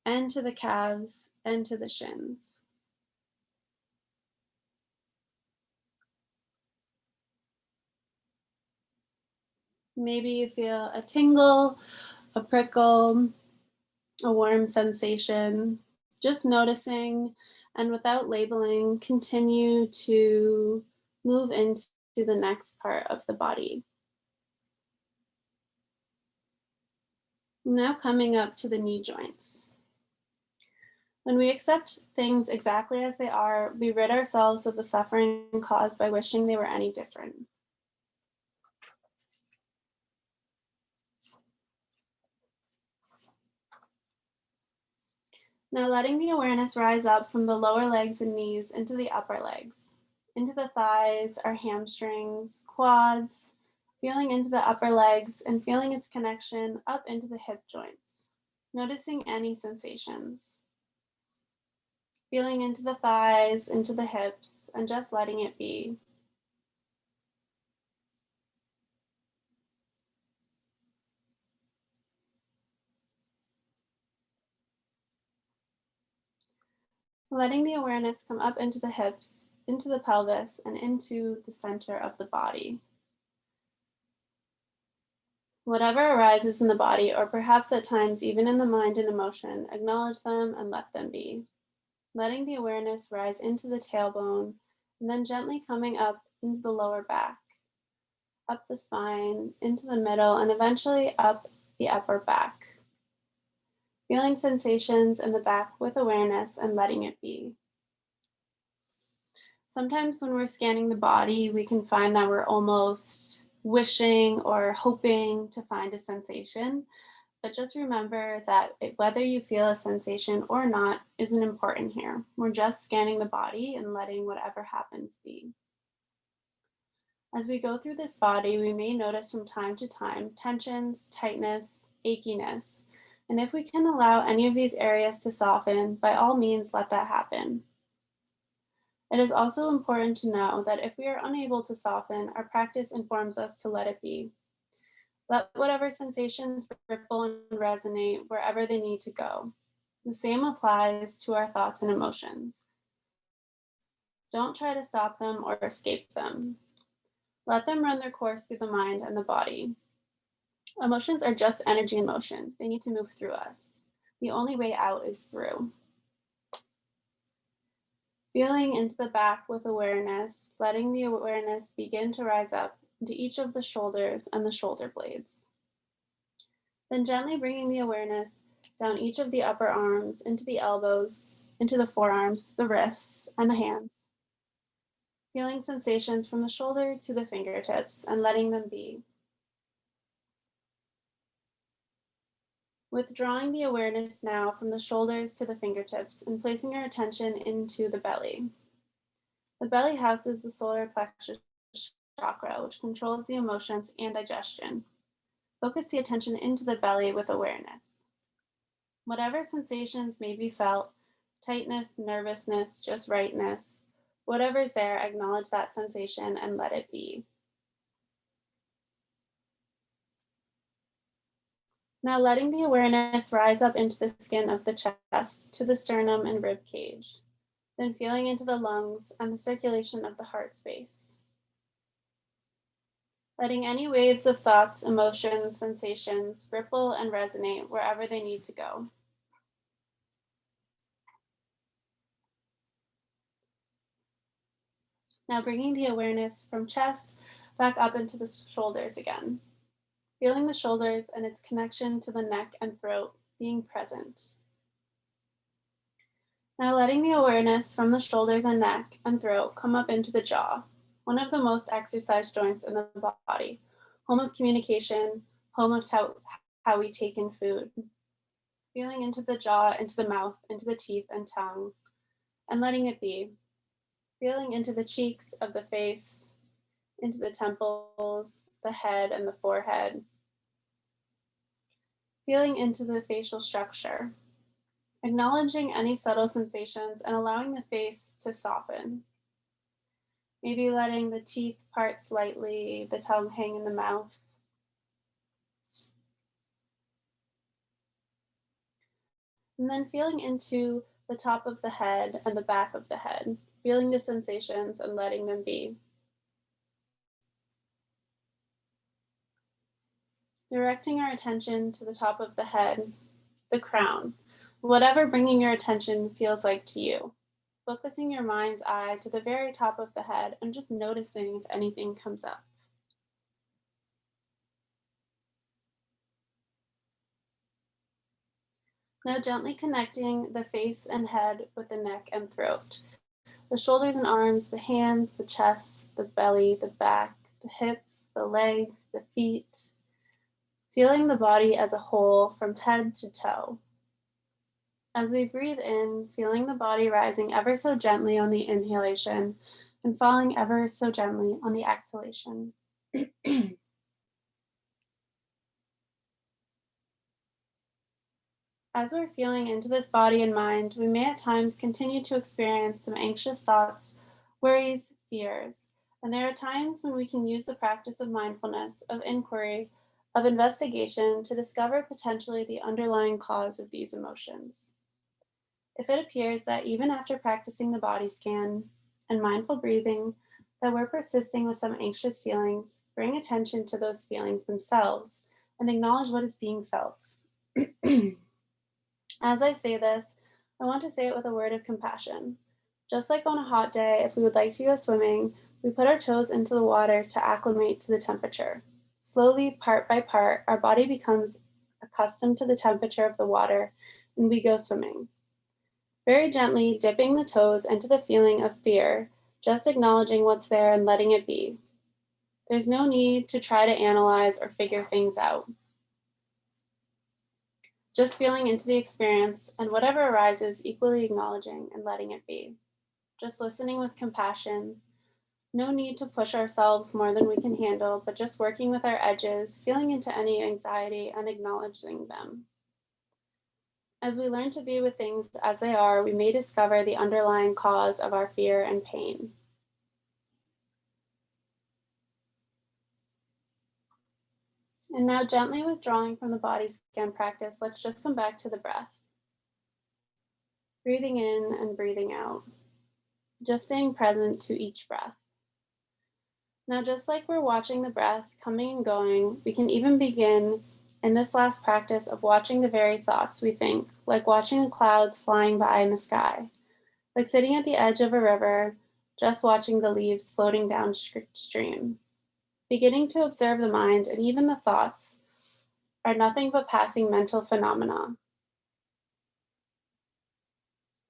[SPEAKER 1] and to the calves, and to the shins. Maybe you feel a tingle, a prickle, a warm sensation. Just noticing, and without labeling, continue to move into the next part of the body. Now coming up to the knee joints. When we accept things exactly as they are, we rid ourselves of the suffering caused by wishing they were any different. Now letting the awareness rise up from the lower legs and knees into the upper legs, into the thighs, our hamstrings, quads, feeling into the upper legs and feeling its connection up into the hip joints, noticing any sensations. Feeling into the thighs, into the hips, and just letting it be. Letting the awareness come up into the hips, into the pelvis, and into the center of the body. Whatever arises in the body, or perhaps at times even in the mind and emotion, acknowledge them and let them be. Letting the awareness rise into the tailbone, and then gently coming up into the lower back, up the spine, into the middle, and eventually up the upper back. Feeling sensations in the back with awareness and letting it be. Sometimes when we're scanning the body, we can find that we're almost wishing or hoping to find a sensation, but just remember that whether you feel a sensation or not isn't important here. We're just scanning the body and letting whatever happens be. As we go through this body, we may notice from time to time tensions, tightness, achiness, and if we can allow any of these areas to soften, by all means, let that happen. It is also important to know that if we are unable to soften, our practice informs us to let it be. Let whatever sensations ripple and resonate wherever they need to go. The same applies to our thoughts and emotions. Don't try to stop them or escape them. Let them run their course through the mind and the body. Emotions are just energy in motion. They need to move through us. The only way out is through. Feeling into the back with awareness, letting the awareness begin to rise up into each of the shoulders and the shoulder blades. Then gently bringing the awareness down each of the upper arms, into the elbows, into the forearms, the wrists, and the hands. Feeling sensations from the shoulder to the fingertips and letting them be. Withdrawing the awareness now from the shoulders to the fingertips and placing our attention into the belly. The belly houses the solar plexus chakra, which controls the emotions and digestion. Focus the attention into the belly with awareness. Whatever sensations may be felt, tightness, nervousness, just rightness, whatever's there, acknowledge that sensation and let it be. Now letting the awareness rise up into the skin of the chest, to the sternum and rib cage, then feeling into the lungs and the circulation of the heart space. Letting any waves of thoughts, emotions, sensations ripple and resonate wherever they need to go. Now bringing the awareness from chest back up into the shoulders again. Feeling the shoulders and its connection to the neck and throat, being present. Now letting the awareness from the shoulders and neck and throat come up into the jaw, one of the most exercised joints in the body, home of communication, home of how we take in food. Feeling into the jaw, into the mouth, into the teeth and tongue, and letting it be. Feeling into the cheeks of the face, into the temples, the head and the forehead. Feeling into the facial structure. Acknowledging any subtle sensations and allowing the face to soften. Maybe letting the teeth part slightly, the tongue hang in the mouth. And then feeling into the top of the head and the back of the head, feeling the sensations and letting them be. Directing our attention to the top of the head, the crown, whatever bringing your attention feels like to you. Focusing your mind's eye to the very top of the head and just noticing if anything comes up. Now gently connecting the face and head with the neck and throat. The shoulders and arms, the hands, the chest, the belly, the back, the hips, the legs, the feet. Feeling the body as a whole from head to toe. As we breathe in, feeling the body rising ever so gently on the inhalation and falling ever so gently on the exhalation. As we're feeling into this body and mind, we may at times continue to experience some anxious thoughts, worries, fears. And there are times when we can use the practice of mindfulness, of inquiry, of investigation to discover potentially the underlying cause of these emotions. If it appears that even after practicing the body scan and mindful breathing, that we're persisting with some anxious feelings, bring attention to those feelings themselves and acknowledge what is being felt. As I say this, I want to say it with a word of compassion. Just like on a hot day, if we would like to go swimming, we put our toes into the water to acclimate to the temperature. Slowly, part by part, our body becomes accustomed to the temperature of the water and we go swimming. Very gently dipping the toes into the feeling of fear, just acknowledging what's there and letting it be. There's no need to try to analyze or figure things out. Just feeling into the experience and whatever arises, equally acknowledging and letting it be. Just listening with compassion. No need to push ourselves more than we can handle, but just working with our edges, feeling into any anxiety and acknowledging them. As we learn to be with things as they are, we may discover the underlying cause of our fear and pain. And now gently withdrawing from the body scan practice, let's just come back to the breath. Breathing in and breathing out. Just staying present to each breath. Now, just like we're watching the breath coming and going, we can even begin in this last practice of watching the very thoughts we think, like watching the clouds flying by in the sky. like sitting at the edge of a river, just watching the leaves floating downstream. Beginning to observe the mind and even the thoughts are nothing but passing mental phenomena.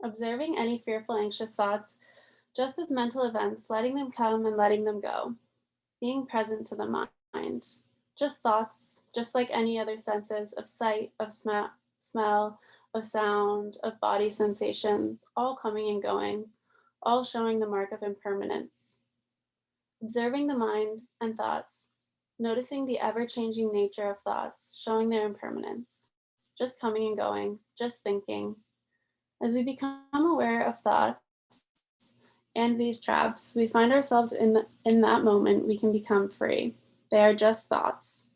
[SPEAKER 1] Observing any fearful, anxious thoughts just as mental events, letting them come and letting them go. Being present to the mind. Just thoughts, just like any other senses of sight, of smell, of sound, of body sensations, all coming and going, all showing the mark of impermanence. Observing the mind and thoughts, noticing the ever-changing nature of thoughts, showing their impermanence, just coming and going, just thinking. As we become aware of thoughts and these traps, we find ourselves in that moment, we can become free. They are just thoughts.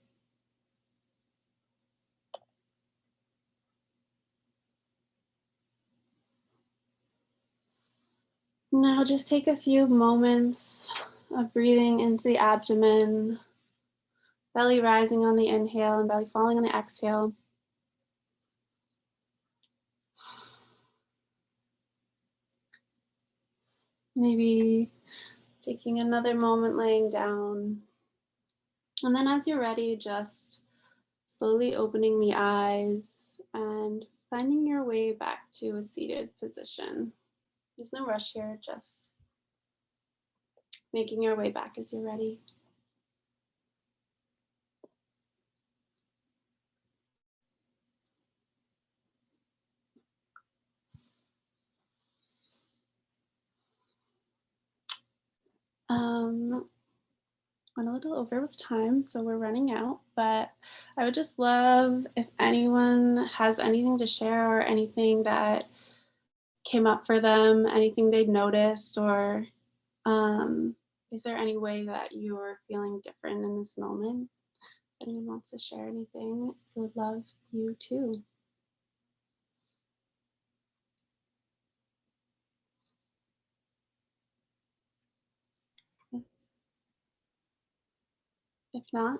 [SPEAKER 1] Now just take a few moments of breathing into the abdomen, belly rising on the inhale and belly falling on the exhale. Maybe taking another moment laying down. And then as you're ready, just slowly opening the eyes and finding your way back to a seated position. There's no rush here, just making your way back as you're ready. Went a little over with time, so we're running out, but I would just love if anyone has anything to share or anything that came up for them, anything they'd noticed, or is there any way that you're feeling different in this moment? If anyone wants to share anything, I would love you too. If not,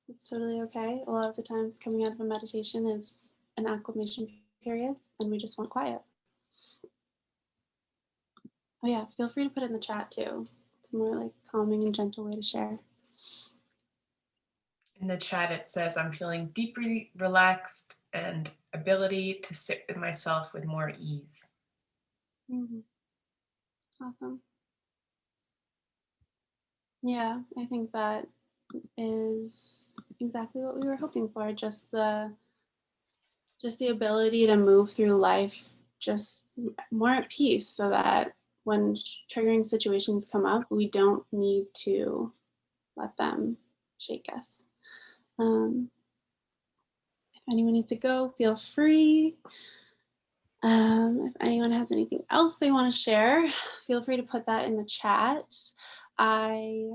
[SPEAKER 1] it's totally okay. A lot of the times coming out of a meditation is an acclimation period and we just want quiet. Oh yeah, feel free to put it in the chat too. It's a more like calming and gentle way to share.
[SPEAKER 2] In the chat, it says, I'm feeling deeply relaxed and ability to sit with myself with more ease.
[SPEAKER 1] Mm-hmm. Awesome. Yeah, I think that is exactly what we were hoping for. Just the ability to move through life just more at peace, so that when triggering situations come up, we don't need to let them shake us. If anyone needs to go, feel free. If anyone has anything else they want to share, feel free to put that in the chat. I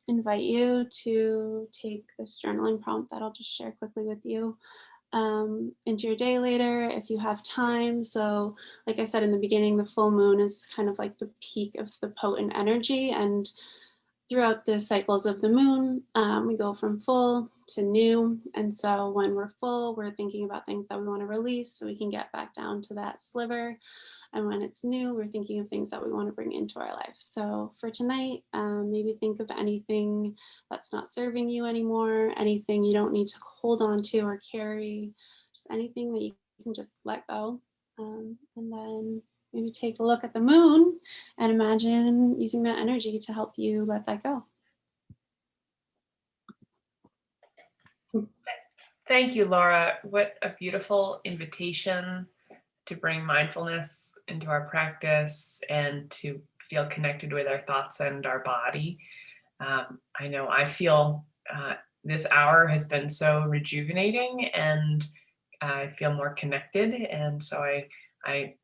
[SPEAKER 1] invite you to take this journaling prompt that I'll just share quickly with you into your day later if you have time. So like I said in the beginning, the full moon is kind of like the peak of the potent energy, and throughout the cycles of the moon, we go from full to new. And so when we're full, we're thinking about things that we want to release so we can get back down to that sliver. And when it's new, we're thinking of things that we want to bring into our life. So for tonight, maybe think of anything that's not serving you anymore, anything you don't need to hold on to or carry, just anything that you can just let go. And then maybe take a look at the moon and imagine using that energy to help you let that go.
[SPEAKER 2] Thank you, Laura. What a beautiful invitation to bring mindfulness into our practice and to feel connected with our thoughts and our body. I know I feel this hour has been so rejuvenating, and I feel more connected. And so I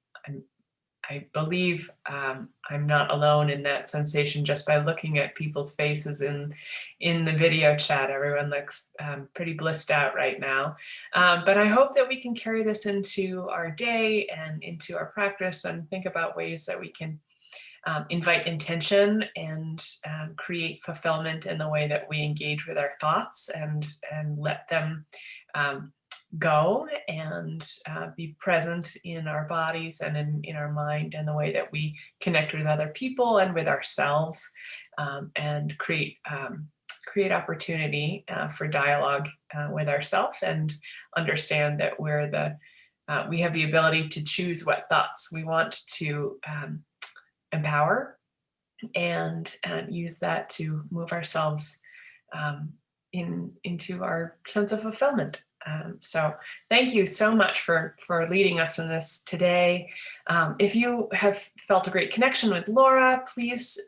[SPEAKER 2] believe I'm not alone in that sensation just by looking at people's faces in the video chat. Everyone looks pretty blissed out right now. But I hope that we can carry this into our day and into our practice and think about ways that we can invite intention and create fulfillment in the way that we engage with our thoughts and let them go and be present in our bodies and in our mind and the way that we connect with other people and with ourselves, and create opportunity for dialogue with ourselves, and understand that we have the ability to choose what thoughts we want to empower, and use that to move ourselves into our sense of fulfillment. So thank you so much for leading us in this today. If you have felt a great connection with Laura, please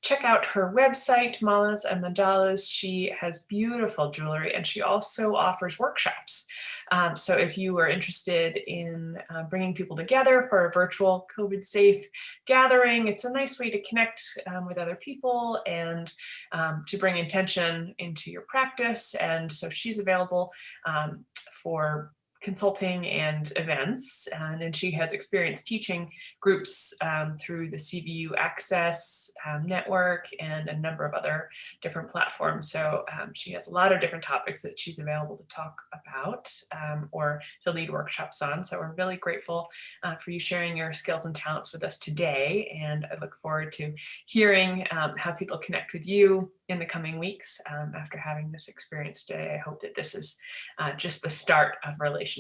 [SPEAKER 2] check out her website, Malas and Mandalas. She has beautiful jewelry, and she also offers workshops. So if you are interested in bringing people together for a virtual COVID-safe gathering, it's a nice way to connect with other people and to bring intention into your practice. And so she's available for consulting and events, and she has experience teaching groups through the CVU Access network and a number of other different platforms. So she has a lot of different topics that she's available to talk about or to lead workshops on. So we're really grateful for you sharing your skills and talents with us today, and I look forward to hearing how people connect with you in the coming weeks after having this experience today. I hope that this is just the start of relationships.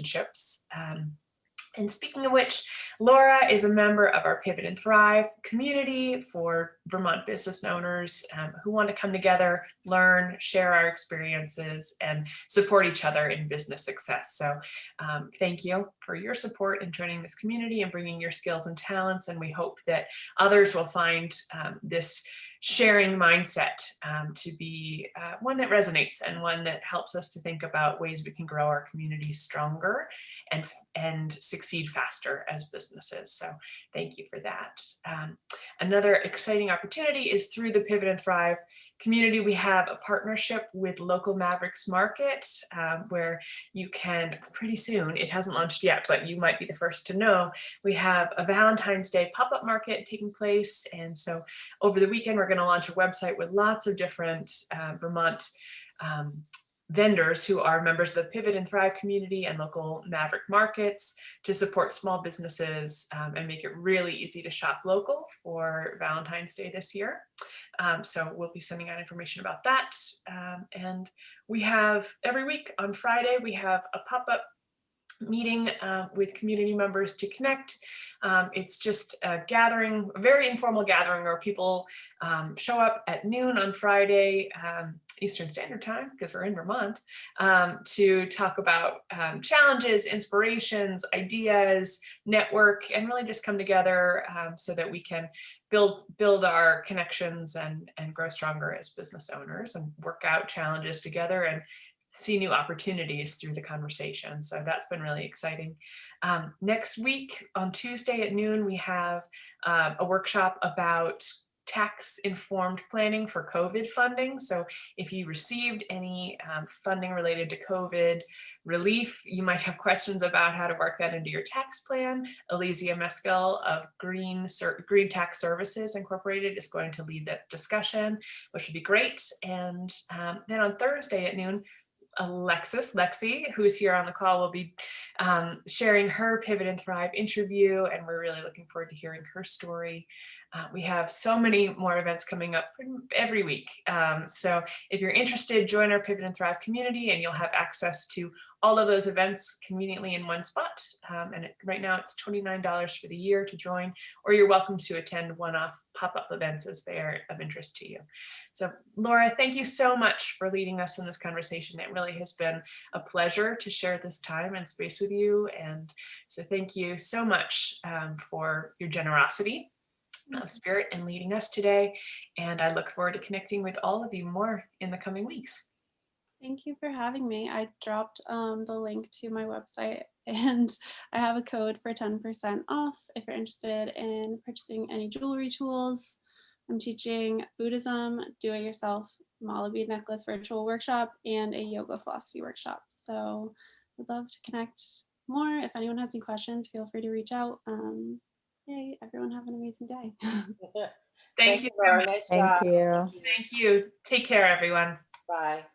[SPEAKER 2] And speaking of which, Laura is a member of our Pivot and Thrive community for Vermont business owners who want to come together, learn, share our experiences, and support each other in business success. So thank you for your support in joining this community and bringing your skills and talents. And we hope that others will find this sharing mindset to be one that resonates and one that helps us to think about ways we can grow our communities stronger and succeed faster as businesses. So thank you for that. Another exciting opportunity is through the Pivot and Thrive community. We have a partnership with Local Mavericks Market where you can pretty soon, it hasn't launched yet, but you might be the first to know, we have a Valentine's Day pop-up market taking place. And so over the weekend, we're going to launch a website with lots of different Vermont vendors who are members of the Pivot and Thrive community and local Maverick markets to support small businesses and make it really easy to shop local for Valentine's Day this year. So we'll be sending out information about that. And we have every week on Friday, we have a pop-up meeting with community members to connect. It's just a gathering, a very informal gathering where people show up at noon on Friday, Eastern Standard Time, because we're in Vermont, to talk about challenges, inspirations, ideas, network, and really just come together so that we can build our connections and grow stronger as business owners and work out challenges together and see new opportunities through the conversation. So that's been really exciting. Next week on Tuesday at noon, we have a workshop about tax-informed planning for COVID funding. So if you received any funding related to COVID relief, you might have questions about how to work that into your tax plan. Elysia Mescal of Green Tax Services Incorporated is going to lead that discussion, which would be great. And then on Thursday at noon, Lexi, who's here on the call, will be sharing her Pivot and Thrive interview, and we're really looking forward to hearing her story. We have so many more events coming up every week. So if you're interested, join our Pivot and Thrive community and you'll have access to all of those events conveniently in one spot. Right now it's $29 for the year to join, or you're welcome to attend one-off pop-up events as they are of interest to you. So Laura, thank you so much for leading us in this conversation. It really has been a pleasure to share this time and space with you. And so thank you so much for your generosity of spirit and leading us today. And I look forward to connecting with all of you more in the coming weeks.
[SPEAKER 1] Thank you for having me. I dropped the link to my website and I have a code for 10% off if you're interested in purchasing any jewelry tools. I'm teaching Buddhism, do-it-yourself, mala bead necklace virtual workshop, and a yoga philosophy workshop. So I'd love to connect more. If anyone has any questions, feel free to reach out. Yay, everyone have an amazing day.
[SPEAKER 2] Thank you,
[SPEAKER 5] Laura. Nice job.
[SPEAKER 2] Thank you. Take care, everyone.
[SPEAKER 5] Bye.